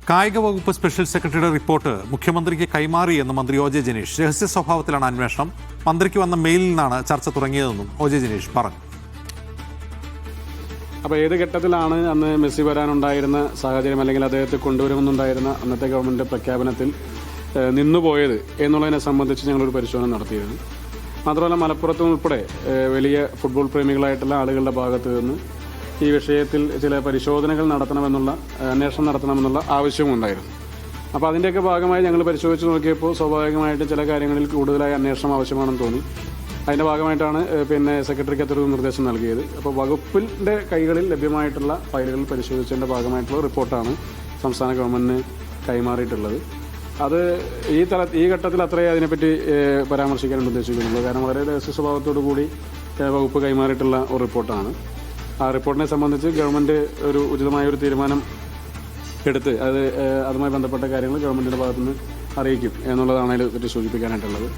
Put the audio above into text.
കായിക വകുപ്പ് സ്പെഷ്യൽ സെക്രട്ടറിയുടെ റിപ്പോർട്ട് മുഖ്യമന്ത്രിക്ക് കൈമാറിയെന്ന് മന്ത്രി ഒ ജെ ജനീഷ്. രഹസ്യ സ്വഭാവത്തിലാണ് അന്വേഷണം. മന്ത്രിക്ക് വന്ന മെയിലിൽ നിന്നാണ് ചർച്ച തുടങ്ങിയതെന്നും ഒ ജെ ജനീഷ് പറഞ്ഞു. അപ്പോൾ ഏത് ഘട്ടത്തിലാണ് അന്ന് മെസ്സി വരാനുണ്ടായിരുന്ന സാഹചര്യം അല്ലെങ്കിൽ അദ്ദേഹത്തെ കൊണ്ടുവരുമെന്നുണ്ടായിരുന്ന അന്നത്തെ ഗവൺമെൻറ് പ്രഖ്യാപനത്തിൽ നിന്നുപോയത് എന്നുള്ളതിനെ സംബന്ധിച്ച് ഞങ്ങളൊരു പരിശോധന നടത്തിയിരുന്നു. മാത്രമല്ല മലപ്പുറത്തും ഉൾപ്പെടെ വലിയ ഫുട്ബോൾ പ്രേമികളായിട്ടുള്ള ആളുകളുടെ ഭാഗത്ത് നിന്ന് ഈ വിഷയത്തിൽ ചില പരിശോധനകൾ നടത്തണമെന്നുള്ള അന്വേഷണം നടത്തണമെന്നുള്ള ആവശ്യമുണ്ടായിരുന്നു. അപ്പോൾ അതിൻ്റെയൊക്കെ ഭാഗമായി ഞങ്ങൾ പരിശോധിച്ച് നോക്കിയപ്പോൾ സ്വാഭാവികമായിട്ട് ചില കാര്യങ്ങളിൽ കൂടുതലായി അന്വേഷണം ആവശ്യമാണെന്ന് തോന്നി. അതിൻ്റെ ഭാഗമായിട്ടാണ് സെക്രട്ടറിക്ക് അത്തരൊരു നിർദ്ദേശം നൽകിയത്. അപ്പോൾ വകുപ്പിൻ്റെ കൈകളിൽ ലഭ്യമായിട്ടുള്ള ഫയലുകൾ പരിശോധിച്ചതിൻ്റെ ഭാഗമായിട്ടുള്ള റിപ്പോർട്ടാണ് സംസ്ഥാന ഗവൺമെൻറ്റിന് കൈമാറിയിട്ടുള്ളത്. അത് ഈ ഘട്ടത്തിൽ അത്രയേ അതിനെപ്പറ്റി പരാമർശിക്കാൻ ഉദ്ദേശിക്കുന്നുള്ളൂ. കാരണം വളരെ രഹസ്യ സ്വഭാവത്തോടു കൂടി വകുപ്പ് കൈമാറിയിട്ടുള്ള ഒരു റിപ്പോർട്ടാണ്. ആ റിപ്പോർട്ടിനെ സംബന്ധിച്ച് ഗവൺമെൻറ് ഒരു ഉചിതമായ ഒരു തീരുമാനം എടുത്ത് അതുമായി ബന്ധപ്പെട്ട കാര്യങ്ങൾ ഗവൺമെൻറ്റിൻ്റെ ഭാഗത്തുനിന്ന് അറിയിക്കും എന്നുള്ളതാണ് അതിൽ സൂചിപ്പിക്കാനായിട്ടുള്ളത്.